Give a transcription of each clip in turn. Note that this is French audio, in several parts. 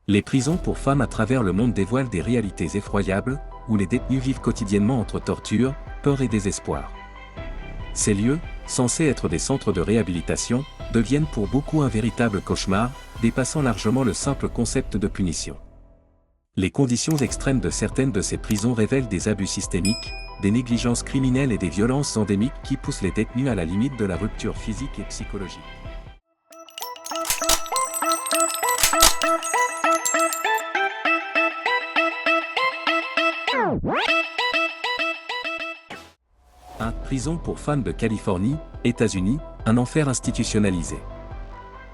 Les prisons pour femmes à travers le monde dévoilent des réalités effroyables, où les détenus vivent quotidiennement entre torture, peur et désespoir. Ces lieux, censés être des centres de réhabilitation, deviennent pour beaucoup un véritable cauchemar, dépassant largement le simple concept de punition. Les conditions extrêmes de certaines de ces prisons révèlent des abus systémiques, des négligences criminelles et des violences endémiques qui poussent les détenus à la limite de la rupture physique et psychologique. Prison pour femmes de Californie, États-Unis, un enfer institutionnalisé.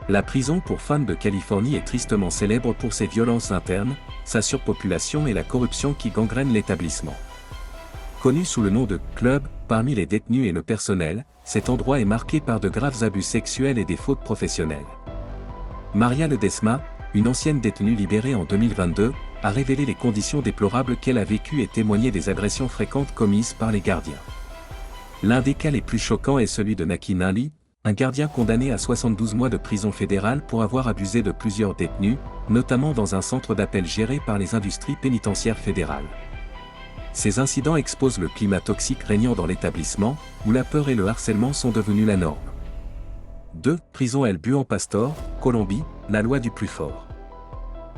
La prison pour femmes de Californie est tristement célèbre pour ses violences internes, sa surpopulation et la corruption qui gangrène l'établissement. Connu sous le nom de « club » parmi les détenus et le personnel, cet endroit est marqué par de graves abus sexuels et des fautes professionnelles. Maria Ledesma, une ancienne détenue libérée en 2022, a révélé les conditions déplorables qu'elle a vécues et témoigné des agressions fréquentes commises par les gardiens. L'un des cas les plus choquants est celui de Naki Nali, un gardien condamné à 72 mois de prison fédérale pour avoir abusé de plusieurs détenus, notamment dans un centre d'appel géré par les industries pénitentiaires fédérales. Ces incidents exposent le climat toxique régnant dans l'établissement, où la peur et le harcèlement sont devenus la norme. 2. Prison El Buen Pastor, Colombie, la loi du plus fort.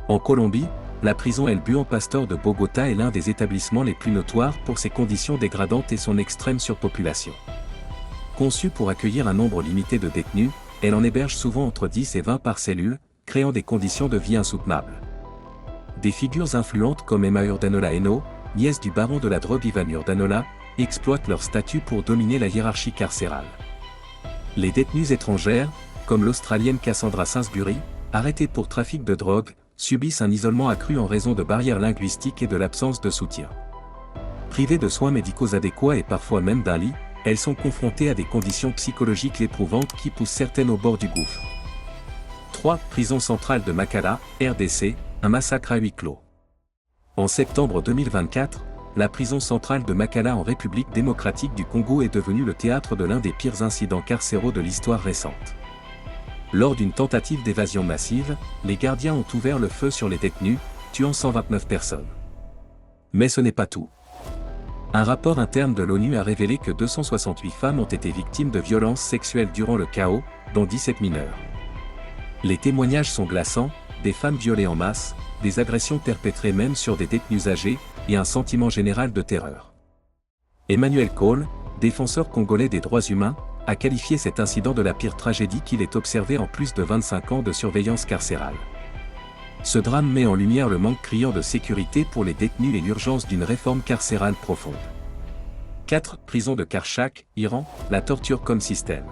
En Colombie, la prison El Buen Pastor de Bogota est l'un des établissements les plus notoires pour ses conditions dégradantes et son extrême surpopulation. Conçue pour accueillir un nombre limité de détenus, elle en héberge souvent entre 10 et 20 par cellule, créant des conditions de vie insoutenables. Des figures influentes comme Emma Urdanola Eno, nièce du baron de la drogue Ivan Urdanola, exploitent leur statut pour dominer la hiérarchie carcérale. Les détenues étrangères, comme l'Australienne Cassandra Sainsbury, arrêtée pour trafic de drogue, subissent un isolement accru en raison de barrières linguistiques et de l'absence de soutien. Privées de soins médicaux adéquats et parfois même d'un lit, elles sont confrontées à des conditions psychologiques éprouvantes qui poussent certaines au bord du gouffre. 3. Prison centrale de Makala, RDC, un massacre à huis clos. En septembre 2024, la prison centrale de Makala en République démocratique du Congo est devenue le théâtre de l'un des pires incidents carcéraux de l'histoire récente. Lors d'une tentative d'évasion massive, les gardiens ont ouvert le feu sur les détenus, tuant 129 personnes. Mais ce n'est pas tout. Un rapport interne de l'ONU a révélé que 268 femmes ont été victimes de violences sexuelles durant le chaos, dont 17 mineurs. Les témoignages sont glaçants, des femmes violées en masse, des agressions perpétrées même sur des détenus âgés, et un sentiment général de terreur. Emmanuel Cole, défenseur congolais des droits humains, a qualifié cet incident de la pire tragédie qu'il ait observée en plus de 25 ans de surveillance carcérale. Ce drame met en lumière le manque criant de sécurité pour les détenus et l'urgence d'une réforme carcérale profonde. 4. Prison de Karchak, Iran, la torture comme système.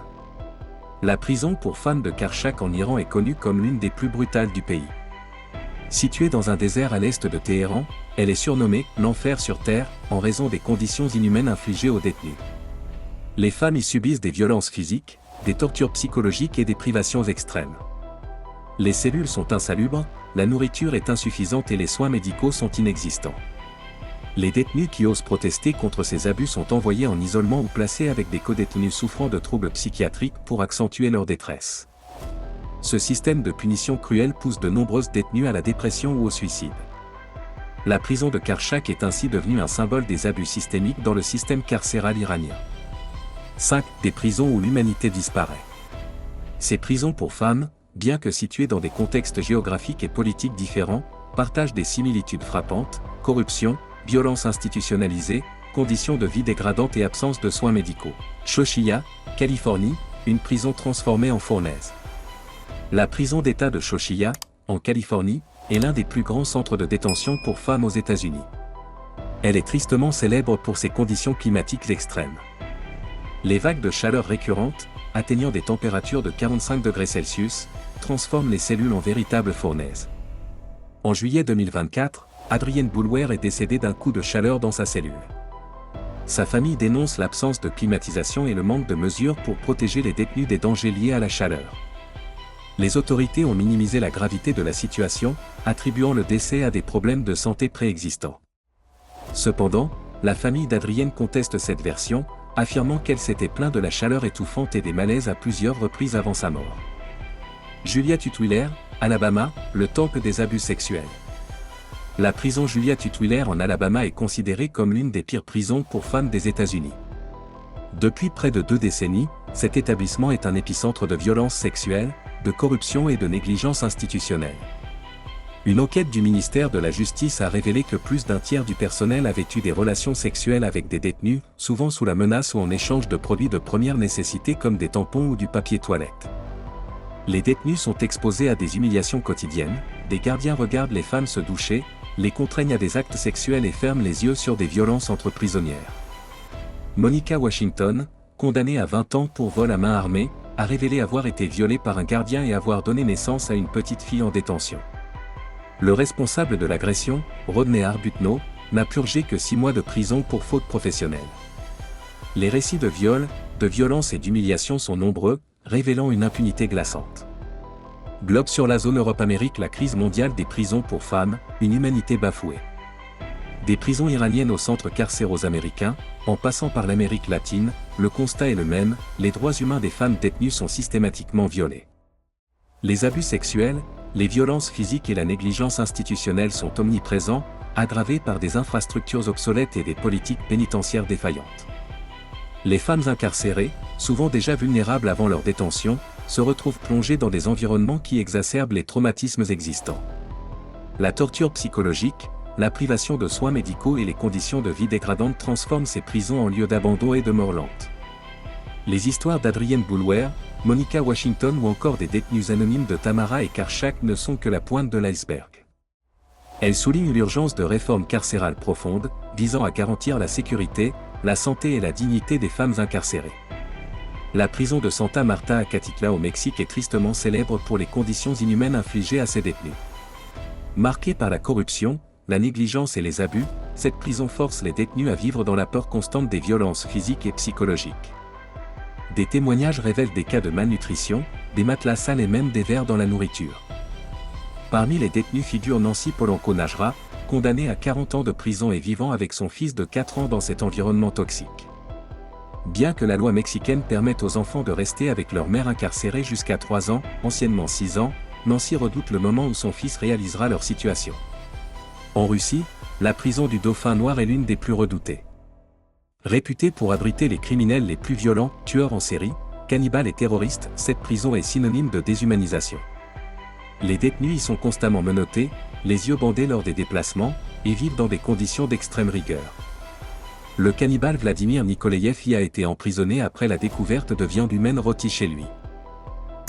La prison pour femmes de Karchak en Iran est connue comme l'une des plus brutales du pays. Située dans un désert à l'est de Téhéran, elle est surnommée « l'enfer sur terre » en raison des conditions inhumaines infligées aux détenus. Les femmes y subissent des violences physiques, des tortures psychologiques et des privations extrêmes. Les cellules sont insalubres, la nourriture est insuffisante et les soins médicaux sont inexistants. Les détenus qui osent protester contre ces abus sont envoyés en isolement ou placés avec des codétenus souffrant de troubles psychiatriques pour accentuer leur détresse. Ce système de punition cruelle pousse de nombreuses détenues à la dépression ou au suicide. La prison de Karchak est ainsi devenue un symbole des abus systémiques dans le système carcéral iranien. 5. Des prisons où l'humanité disparaît. Ces prisons pour femmes, bien que situées dans des contextes géographiques et politiques différents, partagent des similitudes frappantes: corruption, violence institutionnalisée, conditions de vie dégradantes et absence de soins médicaux. Xochitl, Californie, une prison transformée en fournaise. La prison d'État de Xochitl, en Californie, est l'un des plus grands centres de détention pour femmes aux États-Unis. Elle est tristement célèbre pour ses conditions climatiques extrêmes. Les vagues de chaleur récurrentes, atteignant des températures de 45 degrés Celsius, transforment les cellules en véritables fournaises. En juillet 2024, Adrienne Boulware est décédée d'un coup de chaleur dans sa cellule. Sa famille dénonce l'absence de climatisation et le manque de mesures pour protéger les détenus des dangers liés à la chaleur. Les autorités ont minimisé la gravité de la situation, attribuant le décès à des problèmes de santé préexistants. Cependant, la famille d'Adrienne conteste cette version, affirmant qu'elle s'était plaint de la chaleur étouffante et des malaises à plusieurs reprises avant sa mort. Julia Tutwiler, Alabama, le temple des abus sexuels. La prison Julia Tutwiler en Alabama est considérée comme l'une des pires prisons pour femmes des États-Unis. Depuis près de 2 décennies, cet établissement est un épicentre de violences sexuelles, de corruption et de négligence institutionnelle. Une enquête du ministère de la Justice a révélé que plus d'un tiers du personnel avait eu des relations sexuelles avec des détenus, souvent sous la menace ou en échange de produits de première nécessité comme des tampons ou du papier toilette. Les détenus sont exposés à des humiliations quotidiennes, des gardiens regardent les femmes se doucher, les contraignent à des actes sexuels et ferment les yeux sur des violences entre prisonnières. Monica Washington, condamnée à 20 ans pour vol à main armée, a révélé avoir été violée par un gardien et avoir donné naissance à une petite fille en détention. Le responsable de l'agression, Rodney Arbuthnot, n'a purgé que 6 mois de prison pour faute professionnelle. Les récits de viol, de violence et d'humiliation sont nombreux, révélant une impunité glaçante. Globe sur la zone Europe-Amérique, la crise mondiale des prisons pour femmes, une humanité bafouée. Des prisons iraniennes aux centres carcéraux américains, en passant par l'Amérique latine, le constat est le même, les droits humains des femmes détenues sont systématiquement violés. Les abus sexuels, les violences physiques et la négligence institutionnelle sont omniprésents, aggravés par des infrastructures obsolètes et des politiques pénitentiaires défaillantes. Les femmes incarcérées, souvent déjà vulnérables avant leur détention, se retrouvent plongées dans des environnements qui exacerbent les traumatismes existants. La torture psychologique, la privation de soins médicaux et les conditions de vie dégradantes transforment ces prisons en lieux d'abandon et de mort lente. Les histoires d'Adrienne Boulware, Monica Washington ou encore des détenus anonymes de Tamara et Karchak ne sont que la pointe de l'iceberg. Elles soulignent l'urgence de réformes carcérales profondes, visant à garantir la sécurité, la santé et la dignité des femmes incarcérées. La prison de Santa Marta à Catitla au Mexique est tristement célèbre pour les conditions inhumaines infligées à ses détenus. Marquée par la corruption, la négligence et les abus, cette prison force les détenus à vivre dans la peur constante des violences physiques et psychologiques. Des témoignages révèlent des cas de malnutrition, des matelas sales et même des vers dans la nourriture. Parmi les détenus figure Nancy Polanco Najera, condamnée à 40 ans de prison et vivant avec son fils de 4 ans dans cet environnement toxique. Bien que la loi mexicaine permette aux enfants de rester avec leur mère incarcérée jusqu'à 3 ans, anciennement 6 ans, Nancy redoute le moment où son fils réalisera leur situation. En Russie, la prison du Dauphin Noir est l'une des plus redoutées. Réputée pour abriter les criminels les plus violents, tueurs en série, cannibales et terroristes, cette prison est synonyme de déshumanisation. Les détenus y sont constamment menottés, les yeux bandés lors des déplacements, et vivent dans des conditions d'extrême rigueur. Le cannibale Vladimir Nikolaïev y a été emprisonné après la découverte de viande humaine rôtie chez lui.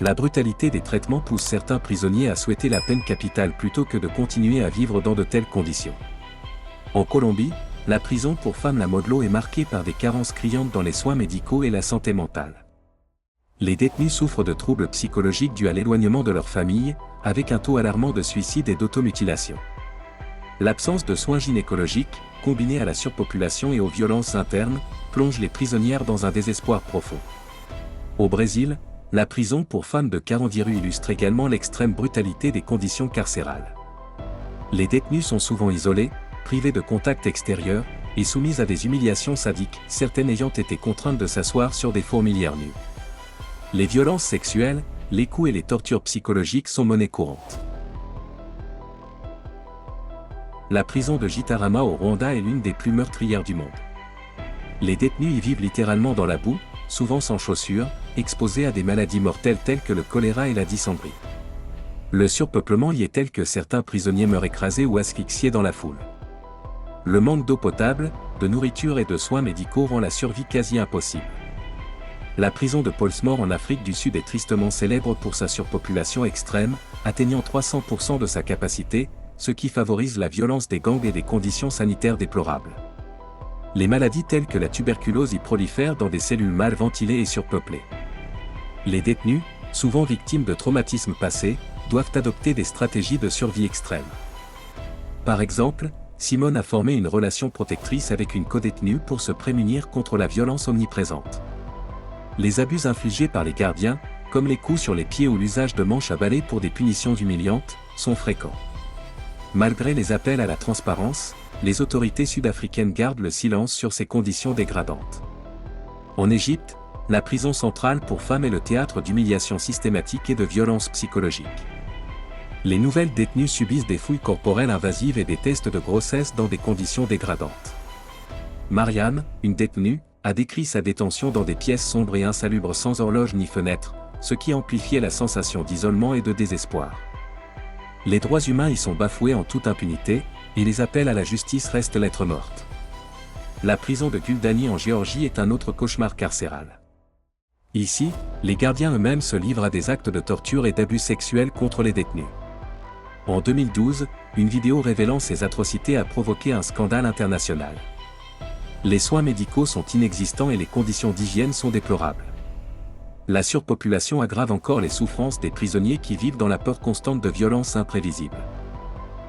La brutalité des traitements pousse certains prisonniers à souhaiter la peine capitale plutôt que de continuer à vivre dans de telles conditions. En Colombie, la prison pour femmes La Modelo est marquée par des carences criantes dans les soins médicaux et la santé mentale. Les détenus souffrent de troubles psychologiques dus à l'éloignement de leur famille, avec un taux alarmant de suicide et d'automutilation. L'absence de soins gynécologiques, combinée à la surpopulation et aux violences internes, plonge les prisonnières dans un désespoir profond. Au Brésil, la prison pour femmes de Carandiru illustre également l'extrême brutalité des conditions carcérales. Les détenus sont souvent isolés, privés de contact extérieur, et soumises à des humiliations sadiques, certaines ayant été contraintes de s'asseoir sur des fourmilières nues. Les violences sexuelles, les coups et les tortures psychologiques sont monnaie courante. La prison de Gitarama au Rwanda est l'une des plus meurtrières du monde. Les détenus y vivent littéralement dans la boue, souvent sans chaussures, exposés à des maladies mortelles telles que le choléra et la dysenterie. Le surpeuplement y est tel que certains prisonniers meurent écrasés ou asphyxiés dans la foule. Le manque d'eau potable, de nourriture et de soins médicaux rend la survie quasi impossible. La prison de Pollsmoor en Afrique du Sud est tristement célèbre pour sa surpopulation extrême, atteignant 300% de sa capacité, ce qui favorise la violence des gangs et des conditions sanitaires déplorables. Les maladies telles que la tuberculose y prolifèrent dans des cellules mal ventilées et surpeuplées. Les détenus, souvent victimes de traumatismes passés, doivent adopter des stratégies de survie extrêmes. Par exemple, Simone a formé une relation protectrice avec une codétenue pour se prémunir contre la violence omniprésente. Les abus infligés par les gardiens, comme les coups sur les pieds ou l'usage de manches à balai pour des punitions humiliantes, sont fréquents. Malgré les appels à la transparence, les autorités sud-africaines gardent le silence sur ces conditions dégradantes. En Égypte, la prison centrale pour femmes est le théâtre d'humiliations systématiques et de violences psychologiques. Les nouvelles détenues subissent des fouilles corporelles invasives et des tests de grossesse dans des conditions dégradantes. Marianne, une détenue, a décrit sa détention dans des pièces sombres et insalubres sans horloge ni fenêtre, ce qui amplifiait la sensation d'isolement et de désespoir. Les droits humains y sont bafoués en toute impunité, et les appels à la justice restent lettre morte. La prison de Guldani en Géorgie est un autre cauchemar carcéral. Ici, les gardiens eux-mêmes se livrent à des actes de torture et d'abus sexuels contre les détenus. En 2012, une vidéo révélant ces atrocités a provoqué un scandale international. Les soins médicaux sont inexistants et les conditions d'hygiène sont déplorables. La surpopulation aggrave encore les souffrances des prisonniers qui vivent dans la peur constante de violences imprévisibles.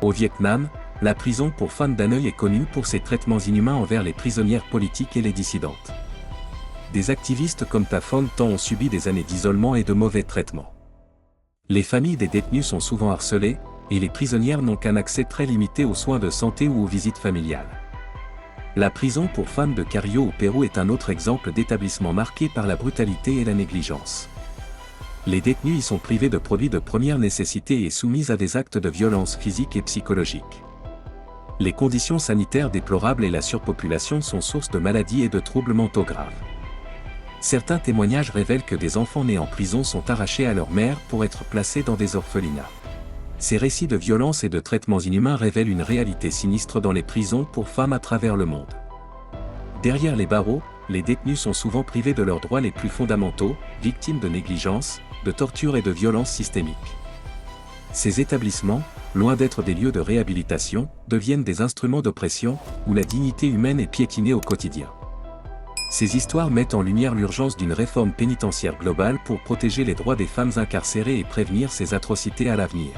Au Vietnam, la prison pour femmes d'Hanoi est connue pour ses traitements inhumains envers les prisonnières politiques et les dissidentes. Des activistes comme Ta Phong Tan ont subi des années d'isolement et de mauvais traitements. Les familles des détenus sont souvent harcelées, et les prisonnières n'ont qu'un accès très limité aux soins de santé ou aux visites familiales. La prison pour femmes de Cario au Pérou est un autre exemple d'établissement marqué par la brutalité et la négligence. Les détenus y sont privés de produits de première nécessité et soumis à des actes de violence physique et psychologique. Les conditions sanitaires déplorables et la surpopulation sont source de maladies et de troubles mentaux graves. Certains témoignages révèlent que des enfants nés en prison sont arrachés à leur mère pour être placés dans des orphelinats. Ces récits de violence et de traitements inhumains révèlent une réalité sinistre dans les prisons pour femmes à travers le monde. Derrière les barreaux, les détenus sont souvent privés de leurs droits les plus fondamentaux, victimes de négligence, de torture et de violences systémiques. Ces établissements, loin d'être des lieux de réhabilitation, deviennent des instruments d'oppression, où la dignité humaine est piétinée au quotidien. Ces histoires mettent en lumière l'urgence d'une réforme pénitentiaire globale pour protéger les droits des femmes incarcérées et prévenir ces atrocités à l'avenir.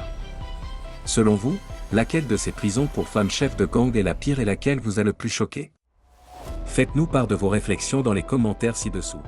Selon vous, laquelle de ces prisons pour femmes chefs de gang est la pire et laquelle vous a le plus choqué? Faites-nous part de vos réflexions dans les commentaires ci-dessous.